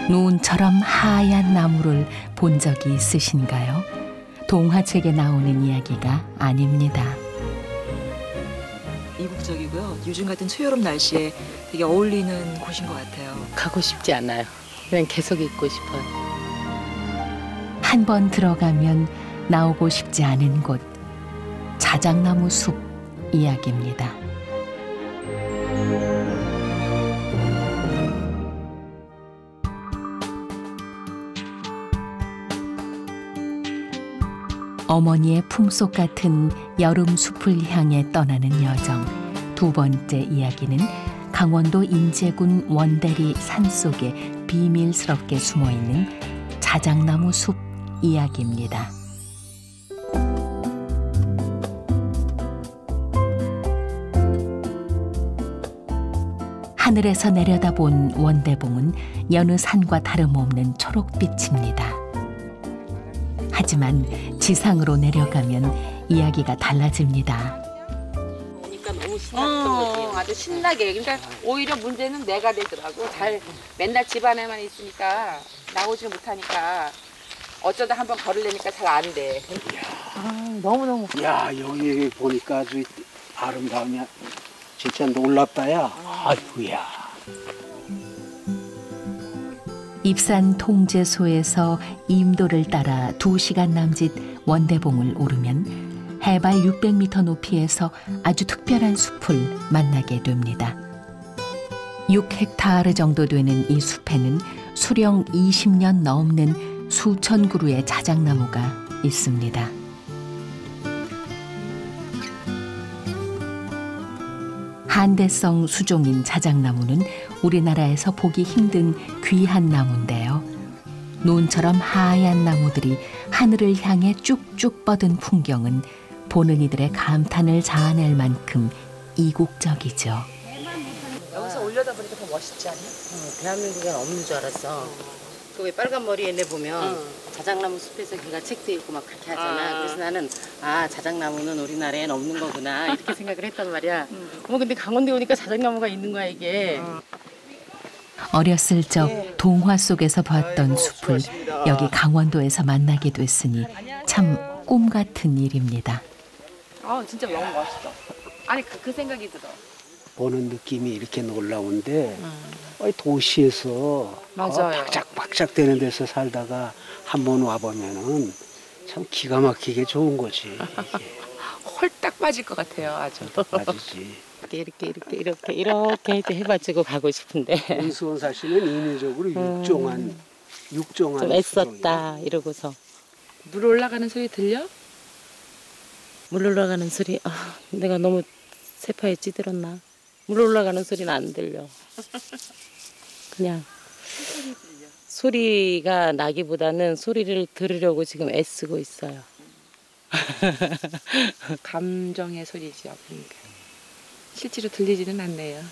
눈처럼 하얀 나무를 본 적이 있으신가요? 동화책에 나오는 이야기가 아닙니다. 이국적이고요. 요즘 같은 초여름 날씨에 되게 어울리는 곳인 것 같아요. 가고 싶지 않아요. 그냥 계속 있고 싶어요. 한 번 들어가면 나오고 싶지 않은 곳, 자작나무 숲 이야기입니다. 어머니의 품속 같은 여름 숲을 향해 떠나는 여정. 두 번째 이야기는 강원도 인제군 원대리 산속에 비밀스럽게 숨어있는 자작나무 숲 이야기입니다. 하늘에서 내려다본 원대봉은 여느 산과 다름없는 초록빛입니다. 하지만 지상으로 내려가면 이야기가 달라집니다. 그러니까 너무 신났던 거지. 아주 신나게. 그러니까 오히려 문제는 내가 되더라고. 맨날 집안에만 있으니까 나오지 못하니까 어쩌다 한번 걸으려니까 잘 안 돼. 너무너무. 야, 여기 보니까 아주 아름다우냐. 진짜 놀랍다야. 아이고야. 입산 통제소에서 임도를 따라 2시간 남짓 원대봉을 오르면 해발 600m 높이에서 아주 특별한 숲을 만나게 됩니다. 6헥타르 정도 되는 이 숲에는 수령 20년 넘는 수천 그루의 자작나무가 있습니다. 한대성 수종인 자작나무는 우리나라에서 보기 힘든 귀한 나무인데요. 눈처럼 하얀 나무들이 하늘을 향해 쭉쭉 뻗은 풍경은 보는 이들의 감탄을 자아낼 만큼 이국적이죠. 여기서 올려다 보니까 더 멋있지 않니? 대한민국엔 없는 줄 알았어. 그 왜 빨간 머리 애네 보면 자작나무 숲에서 걔가 책도 읽고 막 그렇게 하잖아. 그래서 나는 자작나무는 우리나라엔 없는 거구나 이렇게 생각을 했단 말이야. 근데 강원도에 오니까 자작나무가 있는 거야 이게. 어렸을 적 동화 속에서 봤던 숲을 여기 강원도에서 만나게 됐으니 참 꿈 같은 일입니다. 진짜 너무 멋있어. 아니 그 생각이 들어. 보는 느낌이 이렇게 놀라운데 도시에서 맞아요. 박작박작 되는 데서 살다가 한번 와보면은 참 기가 막히게 좋은 거지. 홀딱 빠질 것 같아요 아주. 맞지. 이렇게 해가지고 가고 싶은데. 은수원 씨는 인위적으로 육종한 좀 애썼다 이러고서. 물 올라가는 소리 들려? 물 올라가는 소리. 내가 너무 세파에 찌들었나? 물 올라가는 소리는 안 들려. 그냥 소리가 나기보다는 소리를 들으려고 지금 애쓰고 있어요. 감정의 소리죠. 그러니까. 실제로 들리지는 않네요.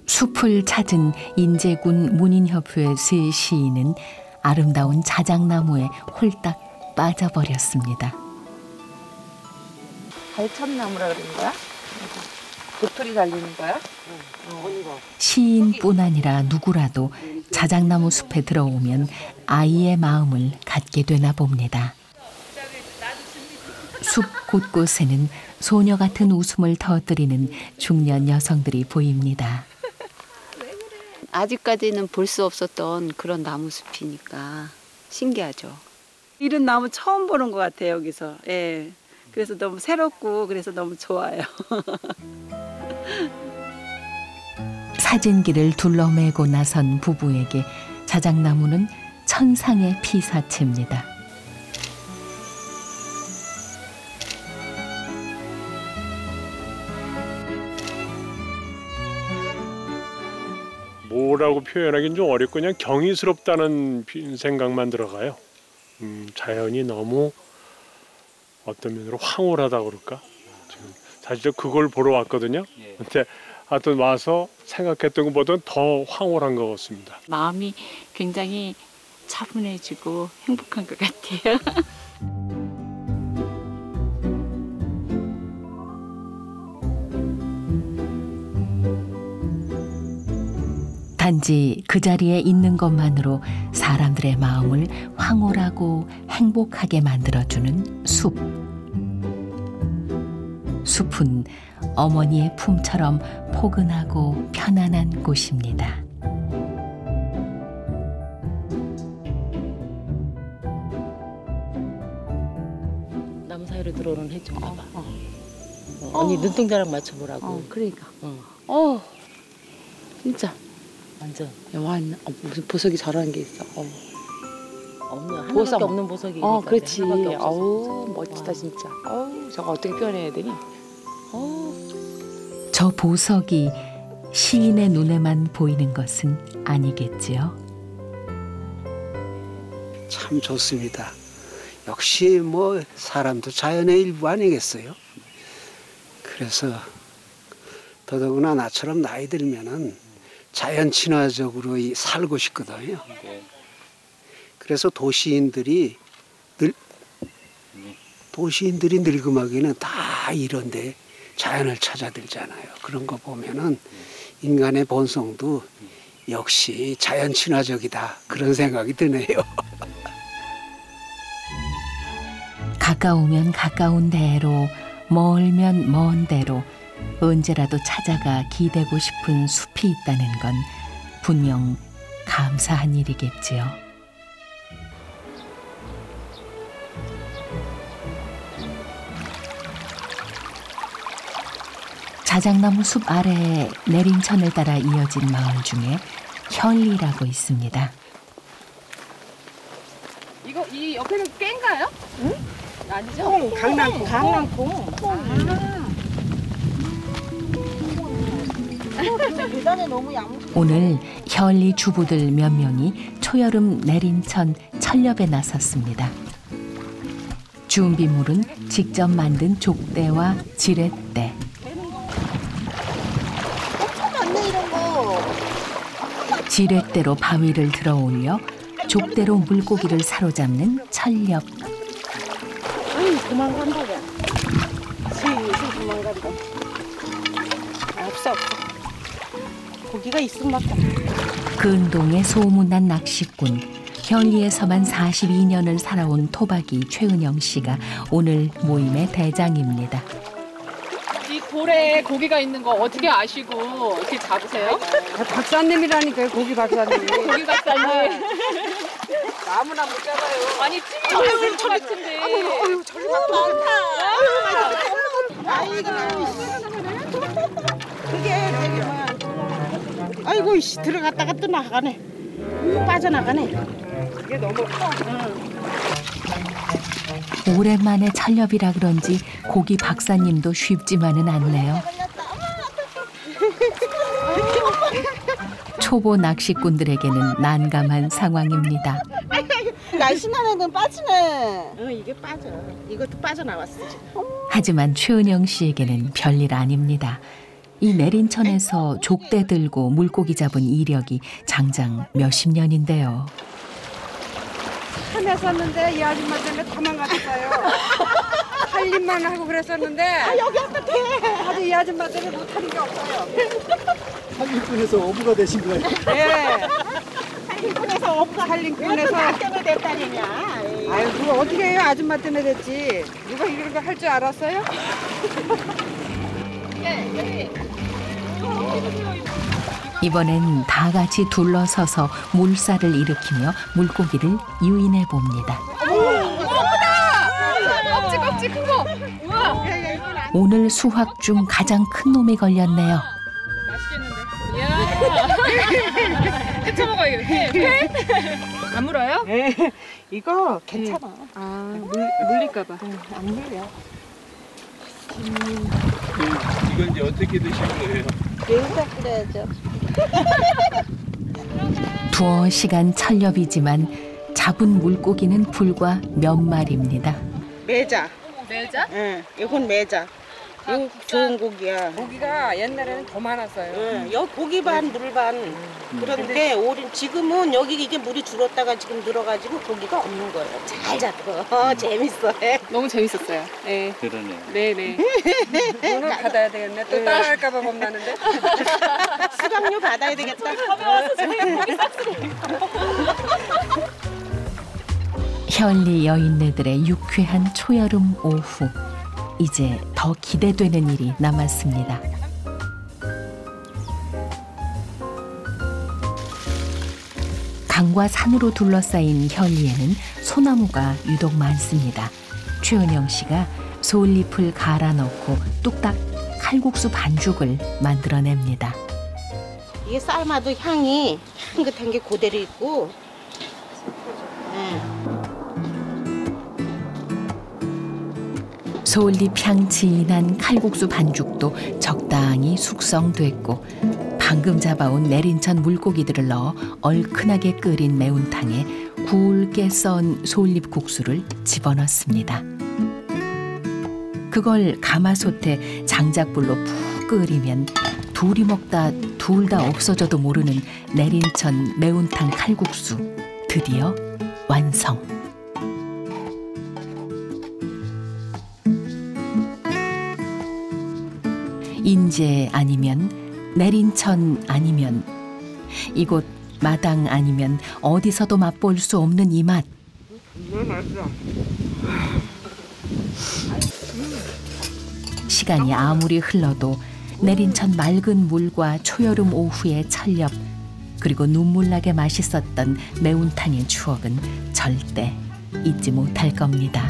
숲을 찾은 인제군 문인협회 세 시인은 아름다운 자작나무에 홀딱 빠져버렸습니다. 발천나무라 그러는 거야? 도토리 달리는 거야? 시인뿐 아니라 누구라도 자작나무 숲에 들어오면 아이의 마음을 갖게 되나 봅니다. 숲 곳곳에는 소녀 같은 웃음을 터뜨리는 중년 여성들이 보입니다. 아직까지는 볼 수 없었던 그런 나무숲이니까 신기하죠. 이런 나무 처음 보는 것 같아요, 여기서. 예. 그래서 너무 새롭고 그래서 너무 좋아요. 사진기를 둘러매고 나선 부부에게 자작나무는 천상의 피사체입니다. 뭐라고 표현하기는 좀 어렵고 그냥 경이스럽다는 생각만 들어가요. 자연이 너무 어떤 면으로 황홀하다 그럴까? 지금 사실 그걸 보러 왔거든요. 근데 하여튼 와서 생각했던 것보다는 더 황홀한 것 같습니다. 마음이 굉장히 차분해지고 행복한 것 같아요. 단지 그 자리에 있는 것만으로 사람들의 마음을 황홀하고 행복하게 만들어주는 숲. 숲은 어머니의 품처럼 포근하고 편안한 곳입니다. 나무 사이로 들어오는 해 좀 봐봐. 언니 눈동자랑 맞춰보라고. 그러니까. 진짜. 완전. 무슨 보석이 저런 게 있어. 없는, 보석. 하나밖에 없는 보석이니까. 그렇지. 하나밖에 없어서 어우, 보석. 멋지다, 진짜. 저거 어떻게 표현해야 되니? 저 보석이 시인의 눈에만 보이는 것은 아니겠지요. 참 좋습니다. 역시 뭐 사람도 자연의 일부 아니겠어요? 그래서 더더구나 나처럼 나이 들면은 자연 친화적으로 살고 싶거든요. 그래서 도시인들이 늙음하기는 다 이런데 자연을 찾아들잖아요. 그런 거 보면은 인간의 본성도 역시 자연 친화적이다 그런 생각이 드네요. 가까우면 가까운 대로, 멀면 먼 대로 언제라도 찾아가 기대고 싶은 숲이 있다는 건 분명 감사한 일이겠지요. 자작나무 숲 아래에 내린천을 따라 이어진 마을 중에 혈리라고 있습니다. 이 옆에는 깨인가요? 응? 아니죠? 강낭콩. 오늘 혈리 주부들 몇 명이 초여름 내린천 철렵에 나섰습니다. 준비물은 직접 만든 족대와 지렛대. 지렛대로 바위를 들어 올려 족대로 물고기를 사로잡는 철렵. 도망간다. 도망간다. 없어. 고기가 있으면 막. 근동의 소문난 낚시꾼, 혈리에서만 42년을 살아온 토박이 최은영 씨가 오늘 모임의 대장입니다. 이 돌에 고기가 있는 거 어떻게 아시고 이렇게 잡으세요? 박사님이라니까요, 고기 박사님. 고기 박사님. 아무나 못 잡아요. 아니 찜이 것 같은데. 아유, 저리 그게 되게만. 아이고, 이씨, 들어갔다가 또 나가네. 빠져나가네. 그게 너무 커. 오랜만에 철렵이라 그런지 고기 박사님도 쉽지만은 않네요. 초보 낚시꾼들에게는 난감한 상황입니다. 날씬한 애는 빠지네. 이게 빠져. 이것도 빠져나왔어. 하지만 최은영 씨에게는 별일 아닙니다. 이 내린천에서 족대 들고 물고기 잡은 이력이 장장 몇십 년인데요. 산에 샀는데 이 아줌마 때문에 도망갔어요. 할 일만 하고 그랬었는데. 여기 어떡해. 아주 이 아줌마 때문에 못하는 게 없어요. 산림꾼에서 어부가 되신 거예요? 네. 산림꾼에서 어부가. 산림꾼에서. 누가 때문에 됐다니냐. 아유, 그거 어떻게 해요? 아줌마 때문에 됐지. 누가 이런 거 할 줄 알았어요? 이번엔 다 같이 둘러서서 물살을 일으키며 물고기를 유인해 봅니다. 껍질 큰 거. 우와. 오늘 수확 중 가장 큰 놈이 걸렸네요. 맛있겠는데. 이야. 해쳐 먹어야겠네. 안 물어요? 네. 이거 괜찮아. 물릴까봐. 안 물려. 이건 이제 어떻게 드실 거예요? 매운탕 끓여야죠. 두어 시간 철렵이지만 잡은 물고기는 불과 몇 마리입니다. 매자. 매자? 응, 이건 매자. 이거 좋은 고기야. 고기가 옛날에는 더 많았어요. 응, 여기 고기 반, 물 반. 그런데 지금은 여기 이게 물이 줄었다가 지금 늘어가지고 고기가 없는 거예요. 잘 잡고. 재밌어. 너무 재밌었어요. 네. 그러네. 네네. 돈을 받아야 되겠네. 또 따라할까봐 겁나는데. 수강료 받아야 되겠다. 현리 여인네들의 유쾌한 초여름 오후, 이제 더 기대되는 일이 남았습니다. 강과 산으로 둘러싸인 현리에는 소나무가 유독 많습니다. 최은영 씨가 솔잎을 갈아 넣고 뚝딱 칼국수 반죽을 만들어냅니다. 이게 삶아도 향이 향긋한 게 그대로 있고. 솔잎 향 진한 칼국수 반죽도 적당히 숙성됐고 방금 잡아온 내린천 물고기들을 넣어 얼큰하게 끓인 매운탕에 굵게 썬 솔잎 국수를 집어넣습니다. 그걸 가마솥에 장작불로 푹 끓이면 둘이 먹다 둘 다 없어져도 모르는 내린천 매운탕 칼국수 드디어 완성. 인제 아니면 내린천 아니면 이곳 마당 아니면 어디서도 맛볼 수 없는 이 맛. 시간이 아무리 흘러도 내린천 맑은 물과 초여름 오후의 철렵 그리고 눈물나게 맛있었던 매운탕의 추억은 절대 잊지 못할 겁니다.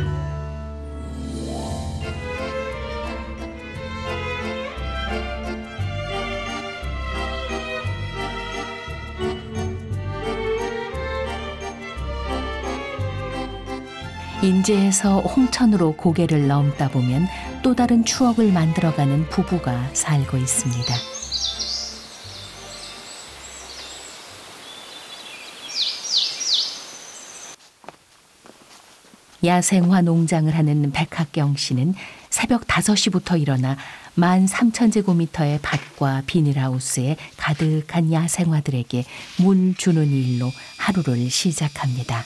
인제에서 홍천으로 고개를 넘다 보면 또 다른 추억을 만들어가는 부부가 살고 있습니다. 야생화 농장을 하는 백학경 씨는 새벽 5시부터 일어나 13,000제곱미터의 밭과 비닐하우스에 가득한 야생화들에게 물 주는 일로 하루를 시작합니다.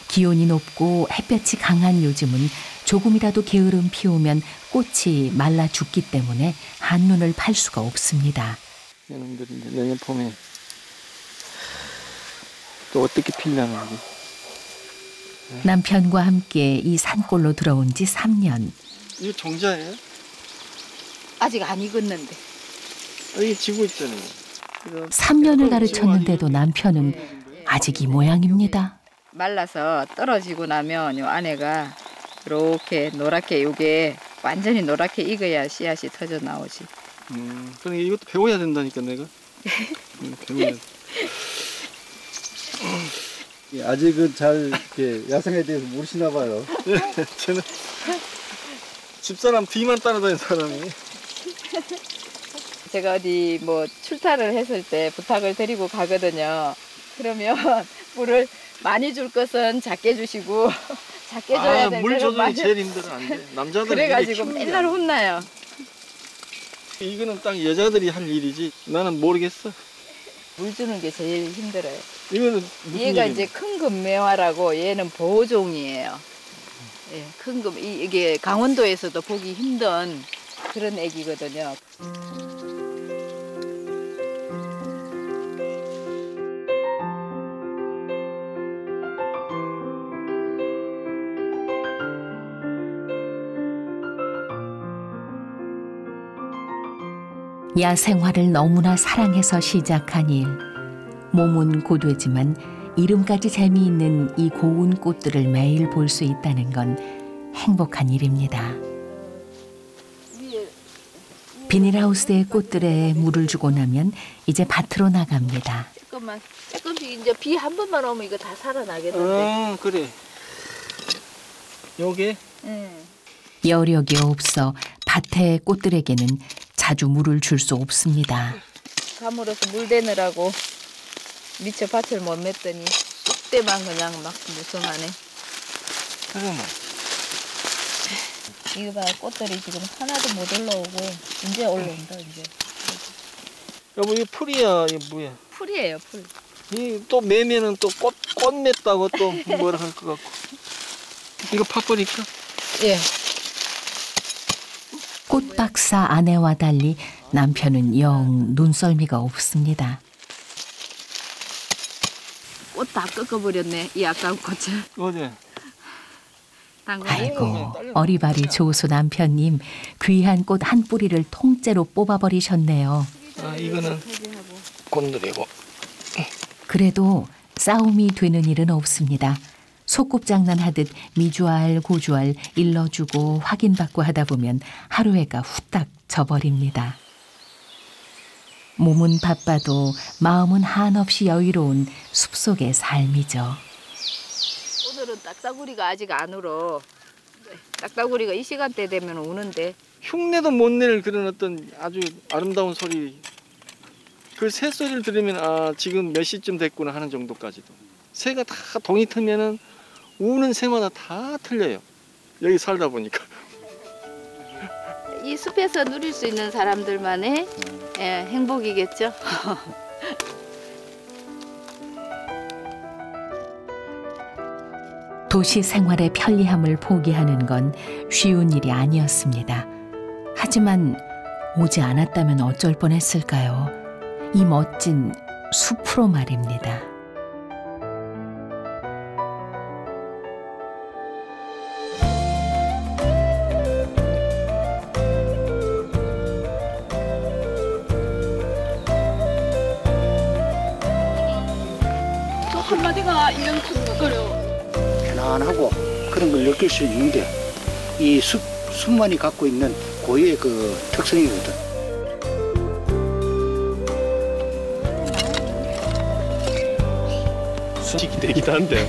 기온이 높고 햇볕이 강한 요즘은 조금이라도 게으름 피우면 꽃이 말라 죽기 때문에 한눈을 팔 수가 없습니다. 이놈들이 이제 내년 봄에 또 어떻게 필려는지. 남편과 함께 이 산골로 들어온 지 3년. 이거 정자예요? 아직 안 익었는데. 이게 지고 있잖아요. 3년을 가르쳤는데도 남편은 아직 이 모양입니다. 말라서 떨어지고 나면 요 안에가 이렇게 노랗게 요게 완전히 노랗게 익어야 씨앗이 터져 나오지. 그러니까 이것도 배워야 된다니까 내가. 배워야 돼. 아직은 잘 이렇게 야생에 대해서 모르시나 봐요. 저는 집사람 뒤만 따라다니는 사람이. 제가 어디 뭐 출타를 했을 때 부탁을 드리고 가거든요. 그러면 물을 많이 줄 것은 작게 주시고 작게 줘야 될 물 때는 조절이 많이 제일 힘들어. 안 돼. 남자들은 그래가지고 맨날 혼나요. 이거는 딱 여자들이 할 일이지. 나는 모르겠어. 물 주는 게 제일 힘들어요. 이거는 무슨 얘가 일이냐? 이제 큰 금매화라고 얘는 보종이에요. 예, 큰 금, 이게 강원도에서도 보기 힘든 그런 애기거든요. 야생화를 너무나 사랑해서 시작한 일. 몸은 고되지만 이름까지 재미있는 이 고운 꽃들을 매일 볼 수 있다는 건 행복한 일입니다. 비닐하우스의 꽃들에 물을 주고 나면 이제 밭으로 나갑니다. 조금씩 이제 비 한 번만 오면 이거 다 살아나겠는데. 그래. 요게? 여력이 없어 밭의 꽃들에게는 자주 물을 줄 수 없습니다. 감으로서 물 대느라고 미처 밭을 못 맸더니 쑥대만 그냥 막 무성하네. 잠깐만. 이거 봐, 꽃들이 지금 하나도 못 올라오고 이제 올라온다 이제. 여보 이거 풀이야 이게 뭐야? 풀이에요, 풀. 이 또 매면은 또 꽃 맺다고 또 뭐라 할 것 같고. 이거 파프리카? 예. 꽃박사 아내와 달리 남편은 영 눈썰미가 없습니다. 꽃 다 꺾어버렸네, 이 아까운 꽃을. 어디? 아이고, 어리바리 조수 남편님, 귀한 꽃 한 뿌리를 통째로 뽑아버리셨네요. 아 이거는 곤드레고. 그래도 싸움이 되는 일은 없습니다. 소꿉장난 하듯 미주알 고주알 일러주고 확인받고 하다 보면 하루해가 후딱 져버립니다. 몸은 바빠도 마음은 한없이 여유로운 숲속의 삶이죠. 오늘은 딱따구리가 아직 안 울어. 딱따구리가 이 시간대 되면 우는데. 흉내도 못 낼 그런 어떤 아주 아름다운 소리. 그 새소리를 들으면 아 지금 몇 시쯤 됐구나 하는 정도까지도. 새가 다 동이 트면은 우는 새마다 다 틀려요. 여기 살다 보니까. 이 숲에서 누릴 수 있는 사람들만의 행복이겠죠. 도시 생활의 편리함을 포기하는 건 쉬운 일이 아니었습니다. 하지만 오지 않았다면 어쩔 뻔했을까요? 이 멋진 숲으로 말입니다. 저 한마디가 이런 쿵쿵거려. 편안하고 그런 걸 느낄 수 있는데 이 숲만이 갖고 있는 고유의 그 특성이거든. 수직이 되기도 한데.